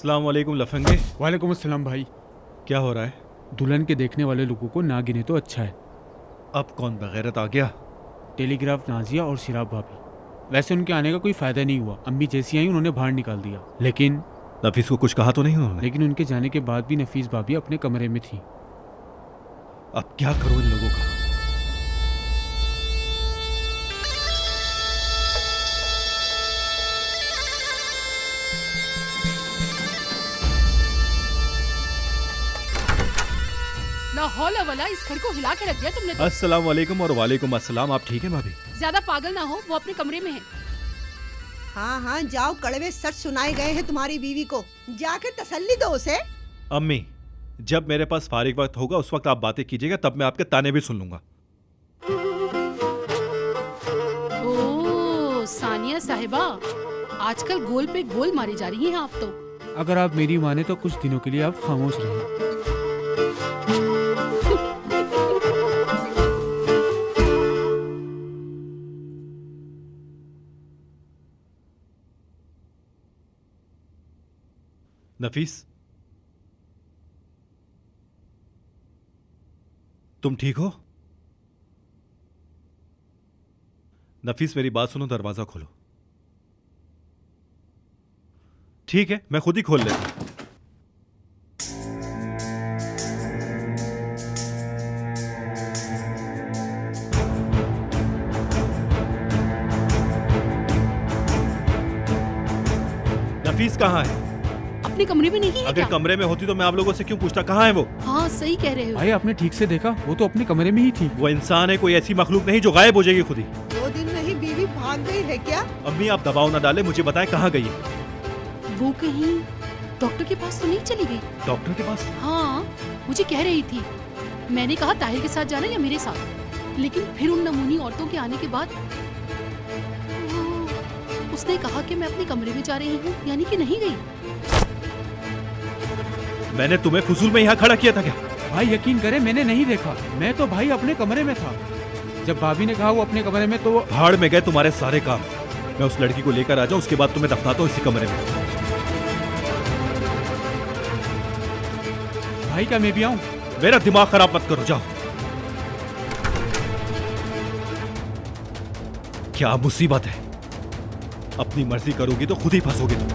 अस्सलाम वालेकुम लफंगे। वालेकुम अस्सलाम भाई। क्या हो रहा है? दुल्हन के देखने वाले लोगों को ना गिने तो अच्छा है। अब कौन बगैरत आ गया? टेलीग्राफ नाजिया और सिराब भाभी। वैसे उनके आने का कोई फायदा नहीं हुआ, अम्मी जैसी आई उन्होंने बाहर निकाल दिया। लेकिन नफीस को कुछ कहा तो नहीं उन्होंने? उनके जाने के बाद भी नफीस भाभी अपने कमरे में थी। अब क्या करूं इन लोगों का? लाहौल वाला इस घर को हिला के रख दिया तुमने तो। अस्सलाम वालेकुम। और वालेकुम अस्सलाम। आप ठीक हैं भाभी? ज्यादा पागल ना हो, वो अपने कमरे में है। हाँ हाँ जाओ, कड़वे सच सुनाए गए हैं तुम्हारी बीवी को, जाके तसल्ली दो उसे। अम्मी, जब मेरे पास फारिग वक्त होगा उस वक्त आप बातें कीजिएगा, तब मैं आपके ताने भी सुन लूंगा। ओ सानिया साहिबा, आजकल गोल पे गोल मारी जा रही हैं आप तो। अगर आप मेरी माने तो कुछ दिनों के लिए आप खामोश रहें। नफीस, तुम ठीक हो? नफीस मेरी बात सुनो, दरवाजा खोलो। ठीक है, मैं खुद ही खोल लेता हूं। नफीस कहाँ है? अपने कमरे में नहीं है अगर क्या? कमरे में होती तो मैं आप लोगों से क्यों पूछता कहाँ है वो? हाँ सही कह रहे हो। भाई आपने ठीक से देखा, वो तो अपने कमरे में ही थी। वो इंसान है, कोई ऐसी मखलूक नहीं जो गायब हो जाएगी खुद ही। 2 दिन में ही बीवी भाग गई है क्या? अम्मी आप दबाव ना डाले, मुझे बताएं कहाँ गई है? वो कहीं डॉक्टर के पास तो नहीं चली गई? डॉक्टर के पास? हाँ मुझे कह रही थी। मैंने कहा ताहिर के साथ जाना या मेरे साथ, लेकिन फिर उन नमूनी औरतों के आने के बाद उसने कहा कि मैं अपने कमरे में जा रही हूँ, यानी कि नहीं गई। मैंने तुम्हें फुजूल में यहाँ खड़ा किया था क्या? भाई यकीन करें मैंने नहीं देखा, मैं तो भाई अपने कमरे में था। जब भाभी ने कहा वो अपने कमरे में, तो वो भाड़ में गए तुम्हारे सारे काम। मैं उस लड़की को लेकर आ जाऊं, उसके बाद तुम्हें दफनाता हूं इसी कमरे में। भाई क्या मैं भी आऊं? मेरा दिमाग खराब मत करो, जाओ। क्या मुसीबत है, अपनी मर्जी करोगी तो खुद ही फंसोगे तुम।